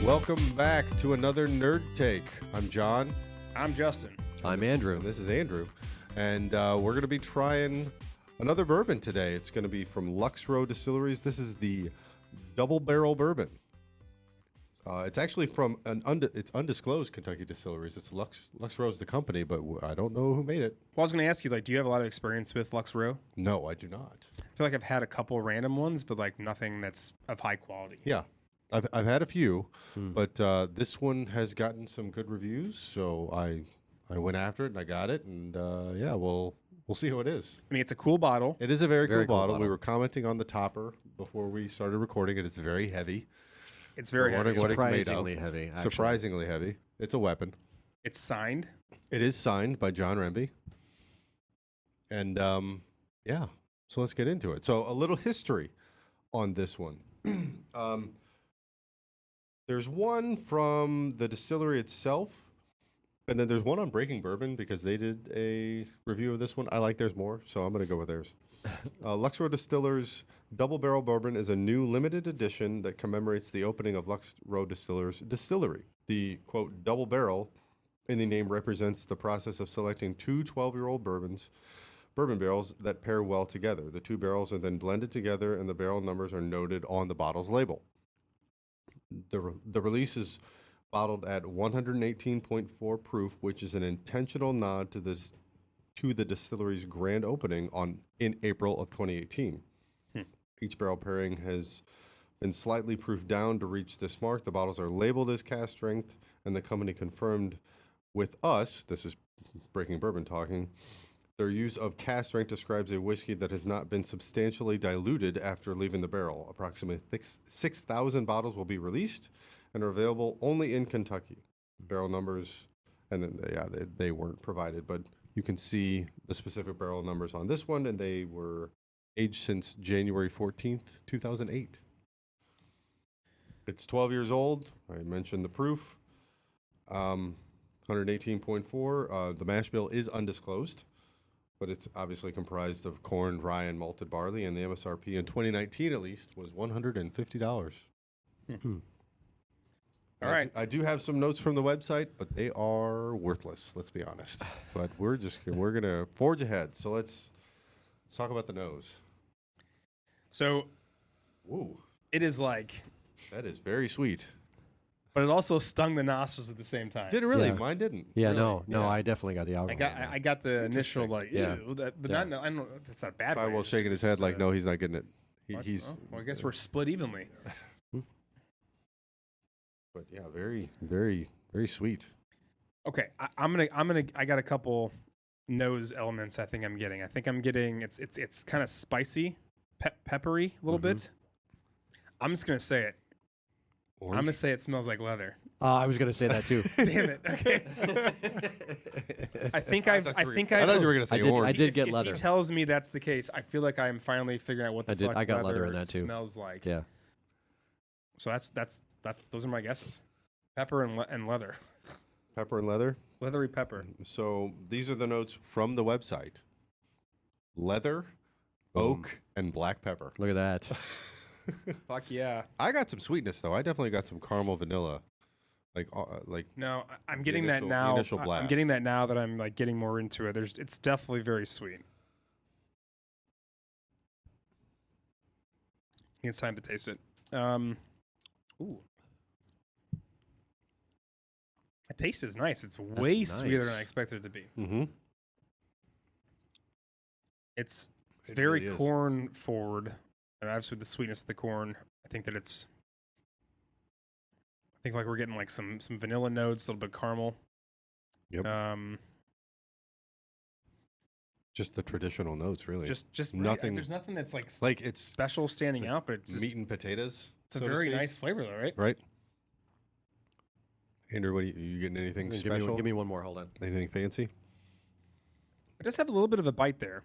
Welcome back to another Nerd Take. I'm John. I'm Justin. I'm Andrew. And this is Andrew. And we're going to be trying another bourbon today. It's going to be from Lux Row Distilleries. This is the Double Barrel Bourbon. It's actually from it's undisclosed Kentucky distilleries. It's Lux Row is the company, but I don't know who made it. Well, I was going to ask you, do you have a lot of experience with Lux Row? No, I do not. I feel like I've had a couple random ones, but nothing that's of high quality. Yeah. I've had a few, but this one has gotten some good reviews, so I went after it and I got it, and we'll see how it is. I mean, it's a cool bottle. It is a very cool bottle. We were commenting on the topper before we started recording it. It's very heavy. It's very heavy. What it's made Surprisingly of. heavy. Actually. Surprisingly heavy. It's a weapon. It's signed. It is signed by John Remby. And so let's get into it. So a little history on this one. There's one from the distillery itself, and then there's one on Breaking Bourbon because they did a review of this one. I like theirs more, so I'm going to go with theirs. Lux Row Distillers Double Barrel Bourbon is a new limited edition that commemorates the opening of Lux Row Distillers Distillery. The, quote, double barrel in the name represents the process of selecting two 12-year-old bourbon barrels that pair well together. The two barrels are then blended together, and the barrel numbers are noted on the bottle's label. The release is bottled at 118.4 proof, which is an intentional nod to the distillery's grand opening in April of 2018. Each barrel pairing has been slightly proofed down to reach this mark. The bottles are labeled as cask strength, and the company confirmed with us, this is Breaking Bourbon talking, their use of cask strength describes a whiskey that has not been substantially diluted after leaving the barrel. Approximately 6,000 bottles will be released and are available only in Kentucky. Barrel numbers, and then they weren't provided, but you can see the specific barrel numbers on this one, and they were aged since January 14th, 2008. It's 12 years old. I mentioned the proof. 118.4. The mash bill is undisclosed, but it's obviously comprised of corn, rye, and malted barley, and the MSRP in 2019 at least was $150. All right. I do have some notes from the website, but they are worthless, let's be honest. But we're going to forge ahead. So let's talk about the nose. So Ooh, it is that is very sweet. but it also stung the nostrils at the same time. Did it really? Yeah. Mine didn't. Yeah, Really? no, Yeah. I definitely got the alcohol. I got the initial Yeah. ew, but Yeah. not, I don't know, that's not bad. Firewall shaking his head like, no, he's not getting it. He's. Well, I guess we're split evenly. But yeah, very, very, very sweet. Okay, I got a couple nose elements. I think I'm getting it's kind of spicy, peppery a little bit. I'm just gonna say it. Orange? I'm gonna say it smells like leather. I was going to say that too. Damn it. Okay. I thought you were gonna say orange. I did get if leather. he tells me that's the case, I feel like I'm finally figuring out what the fuck I got leather in that too. smells like. Yeah. So that's those are my guesses. Pepper and leather. Pepper and leather. Leathery pepper. So these are the notes from the website: leather, oak, and black pepper. Look at that. Fuck yeah. I got some sweetness though. I definitely got some caramel vanilla, like. No, I'm getting that initial- now. the initial I'm blast. getting that now that I'm getting more into it. It's definitely very sweet. I think it's time to taste it. Ooh. The taste is nice. It's way sweeter than I expected it to be. Mm-hmm. It's It very really is. corn forward. And obviously, the sweetness of the corn. I think we're getting some vanilla notes, a little bit of caramel. Yep. Just the traditional notes, really. Just nothing. There's nothing that's like it's special standing out, but it's just, meat and potatoes. it's a very nice flavor, though, right? Right. Andrew, what are you getting? Anything special? Give me one more. Hold on. Anything fancy? It does have a little bit of a bite there,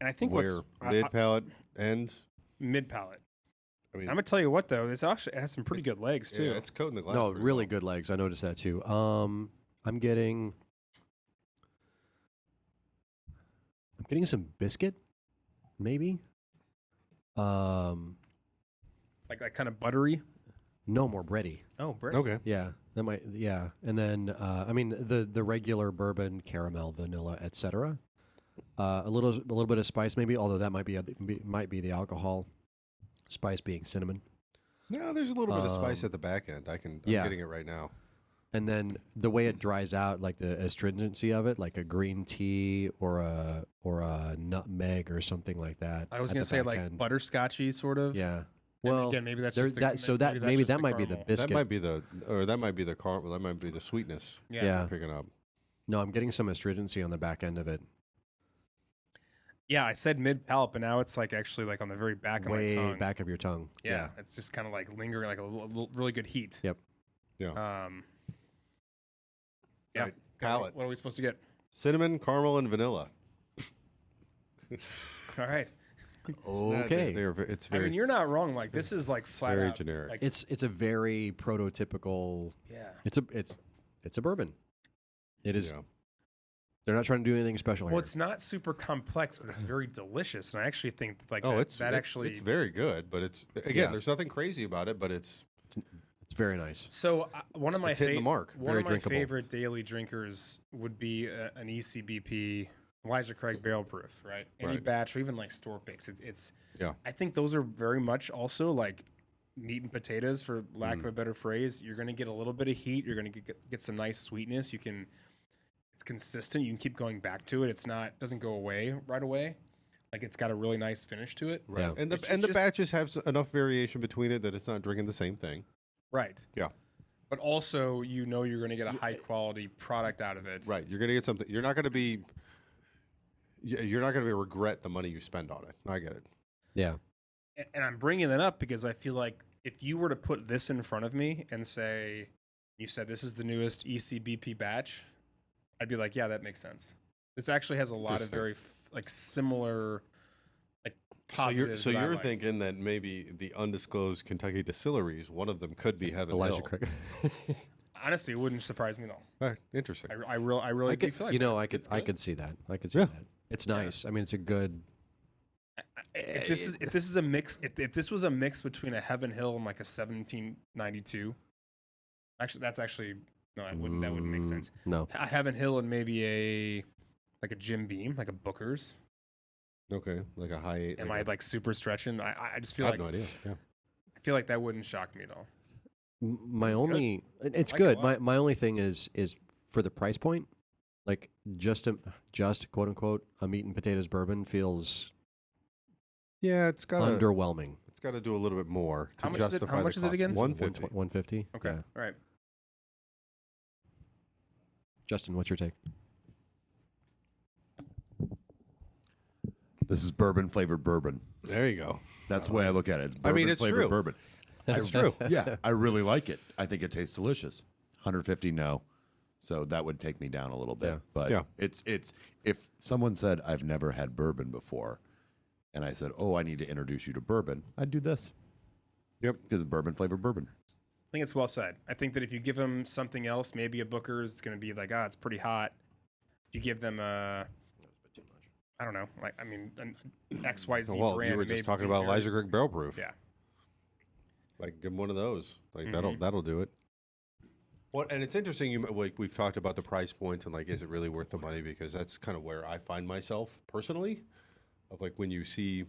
and I think Where mid palate and mid palate. I mean, I'm gonna tell you what though, this actually has some pretty good legs too. yeah, it's coating the glass. No, pretty really well. good legs. I noticed that too. I'm getting some biscuit, maybe. Like kind of buttery. No, more bready. Oh, Brett. Okay. Yeah, that might. Yeah, and then I mean the regular bourbon, caramel, vanilla, etc. A little bit of spice maybe, although that might be the alcohol. Spice being cinnamon, No, there's a little bit of spice at the back end. I'm yeah. getting it right now. and then the way it dries out, like the astringency of it, like a green tea or a nutmeg or something like that. I was at gonna the say back like end. butterscotchy sort of. Yeah. And Well, again, maybe that's there- just the, that so that that's maybe just that the might be the caramel. biscuit. That might be the caramel. That might be the sweetness Yeah. I'm picking up. No, I'm getting some astringency on the back end of it. Yeah, I said mid palate, but now it's like actually like on the very back of my Way tongue. back of your tongue. Yeah, it's just kind of like lingering, like a little really good heat. Yep. Yeah. Yeah. Right. Palate. What are we supposed to get? Cinnamon, caramel, and vanilla. All right. Okay. It's I very. mean, you're not wrong. Like this is like flat very out generic. Like, It's a very prototypical. yeah. It's a bourbon. It is. Yeah. They're not trying to do anything special Well, here. it's not super complex, but it's very delicious, and I actually think that, like Oh, it's actually. it's very good, but it's again, Yeah. there's nothing crazy about it, but it's It's very nice. So one of my It's hitting the mark. One Very of my drinkable. favorite daily drinkers would be an ECBP Elijah Craig barrel proof, right? Any Right. batch or even like store picks. It's Yeah. I think those are very much also like meat and potatoes, for lack of a better phrase. You're going to get a little bit of heat. You're going to get some nice sweetness. It's consistent. You can keep going back to it. Doesn't go away right away. Like it's got a really nice finish to it. right. Yeah. And It's the just- batches have enough variation between it that it's not drinking the same thing. Right. Yeah. But also, you're going to get a high quality product out of it. Right. You're gonna get something. You're not gonna be regret the money you spend on it. I get it. Yeah. And I'm bringing that up because I feel like if you were to put this in front of me and say, you said this is the newest ECBP batch, I'd be like, yeah, that makes sense. This actually has a lot of Interesting. very similar like So positives. you're that I like. thinking that maybe the undisclosed Kentucky distilleries, one of them could be Heaven Elijah Hill. Craig. Honestly, it wouldn't surprise me at all. Right. Interesting. I really do feel like I it's could good. see that. I could see Yeah. that. It's nice. I mean, it's a good. If this is a mix, if this was a mix between a Heaven Hill and like a 1792, actually that's actually no, that wouldn't make sense. No. A Heaven Hill and maybe a Jim Beam, like a Booker's. Okay. Like a high. Am I like super stretching? I just I feel have like no idea. Yeah. I feel like that wouldn't shock me at all. My This is only, it's I like it a good. lot. My only thing is for the price point, like just quote unquote a meat and potatoes bourbon feels Yeah. It's got to. underwhelming. It's got to do a little bit more to How much is it- justify how the much is it cost. again? 150. 150. Okay, Yeah. all right. Justin, what's your take? This is bourbon flavored bourbon. There you go. That's the way I look at it. It's I bourbon mean, it's flavored true. bourbon. That's true. Yeah, I really like it. I think it tastes delicious. 150, no. So that would take me down a little bit. Yeah. But Yeah. it's if someone said I've never had bourbon before, and I said, "Oh, I need to introduce you to bourbon," I'd do this. Yep. Because it's bourbon flavored bourbon. I think it's well said. I think that if you give them something else, maybe a Booker's, it's going to be like, it's pretty hot. If you give them a, I don't know, like an XYZ Well, brand. you were it may just talking be about very- Elijah Craig Barrel Proof. Yeah. Like, give him one of those. Like Mhm. that'll do it. Well, and it's interesting. Like we've talked about the price point and like, is it really worth the money? Because that's kind of where I find myself personally. Of like when you see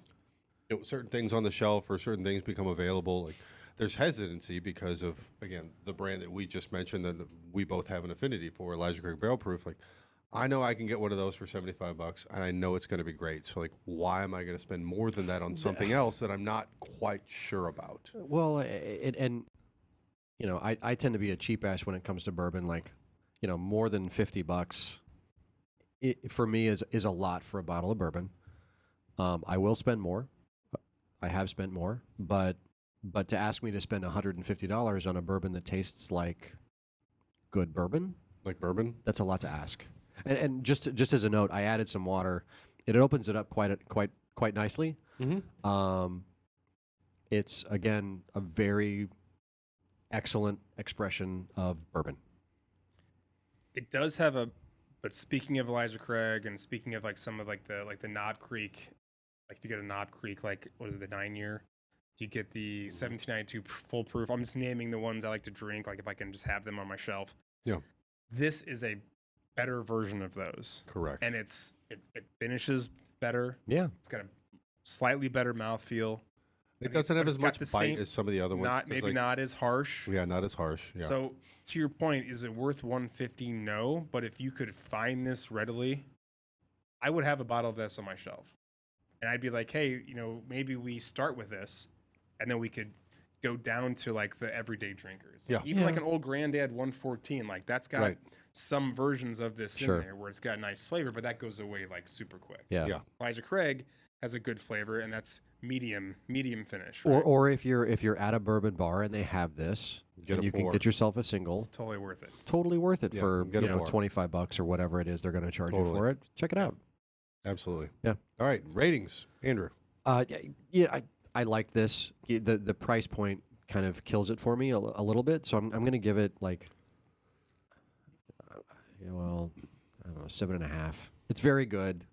certain things on the shelf or certain things become available, like there's hesitancy because of again the brand that we just mentioned that we both have an affinity for, Elijah Craig Barrel Proof. Like, I know I can get one of those for $75, and I know it's going to be great. So like, why am I going to spend more than that on something else that I'm not quite sure about? Well, and you know, I tend to be a cheap ass when it comes to bourbon. Like, you know, more than $50, for me is a lot for a bottle of bourbon. I will spend more. I have spent more, but to ask me to spend $150 on a bourbon that tastes like good bourbon, Like bourbon. that's a lot to ask. And just as a note, I added some water. It opens it up quite nicely. Mm-hmm. It's again a very excellent expression of bourbon. It does have but speaking of Elijah Craig and speaking of like some of like the Knob Creek, like if you go to Knob Creek, like what is it, the 9-year, You get the 1792 full proof. I'm just naming the ones I like to drink, like if I can just have them on my shelf. Yeah. This is a better version of those. Correct. And it finishes better. Yeah. It's got a slightly better mouthfeel. It doesn't have but as it's got much the bite same- as some of the other ones. Not 'cause, maybe like, not as harsh. Yeah, not as harsh. Yeah. So to your point, is it worth $150? No, but if you could find this readily, I would have a bottle of this on my shelf, and I'd be like, hey, maybe we start with this, and then we could go down to like the everyday drinkers. Like, Yeah. even like Yeah. an old Granddad 114, like that's got Right. some versions of this Sure. in there where it's got nice flavor, but that goes away like super quick. Yeah. Yeah. Elijah Craig has a good flavor, and that's medium finish. Or right? or if you're at a bourbon bar and they have this, Get and a you can pour. get yourself a single. It's totally worth it. Totally worth it Yeah, for get a pour. $25 or whatever it is they're going to charge you Totally. for it. Check it out. Absolutely. Yeah. All right. Ratings, Andrew. Yeah, I like this. The price point kind of kills it for me a little bit, so I'm going to give it like, I don't know, 7.5. It's very good.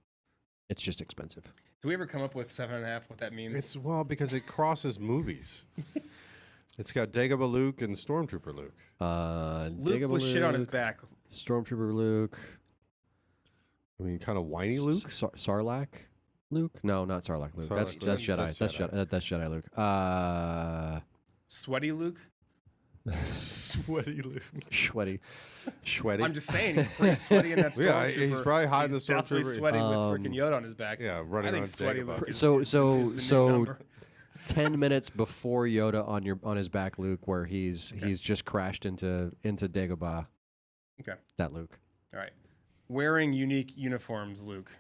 It's just expensive. Do we ever come up with 7.5? What that means? It's because it crosses movies. It's got Dagobah Luke and Stormtrooper Luke. Luke Dagobah was shit on his Luke, back. Stormtrooper Luke. I mean, kind of whiny Luke. Sarlacc Luke? No, not Sarlacc Luke. That's Sarlacc Luke. Jedi. That's That's Jedi. Jedi. That's Jedi Luke. Sweaty Luke. Sweaty Luke. Sweaty. Sweaty. I'm just saying he's pretty sweaty in that Yeah, stormtrooper. he's probably hot in He's the definitely Stormtrooper. sweaty with freaking Yoda on his back. Yeah, running I think around Sweaty Dagobah. Luke is, So is the new so number. 10 minutes before Yoda on his back, Luke, where he's just crashed into Dagobah. Okay. That Luke. All right. Wearing unique uniforms, Luke.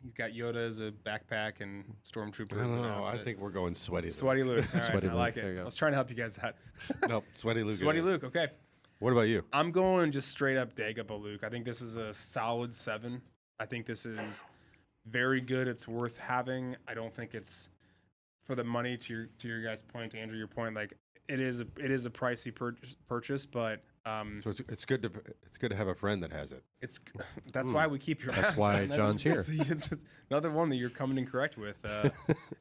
He's got Yoda as a backpack and Stormtrooper I as don't an know. I outfit. think we're going Sweaty Luke. Sweaty Luke. All right, Sweaty I like Luke. There you it. go. I was trying to help you guys out. Nope, Sweaty Luke. it Sweaty is. Luke. Okay. What about you? I'm going just straight up Dagobah Luke. I think this is a solid 7. I think this is very good. It's worth having. I don't think it's for the money. To your guys' point, Andrew, your point, like it is a pricey purchase, but So it's good to have a friend that has it. that's why we keep your. That's why John's here. It's another one that you're coming in correct with.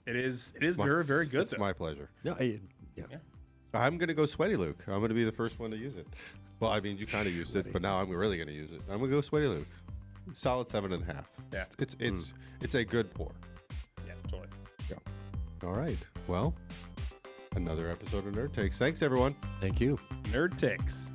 It is very very good. It's my pleasure. No, yeah. I'm gonna go Sweaty Luke. I'm gonna be the first one to use it. Well, I mean, you kind of used it, but now I'm really gonna use it. I'm gonna go Sweaty Luke. Solid 7.5. Yeah. It's a good pour. Yeah, totally. All right. Well, another episode of Nerd Takes. Thanks, everyone. Thank you. Nerd Takes.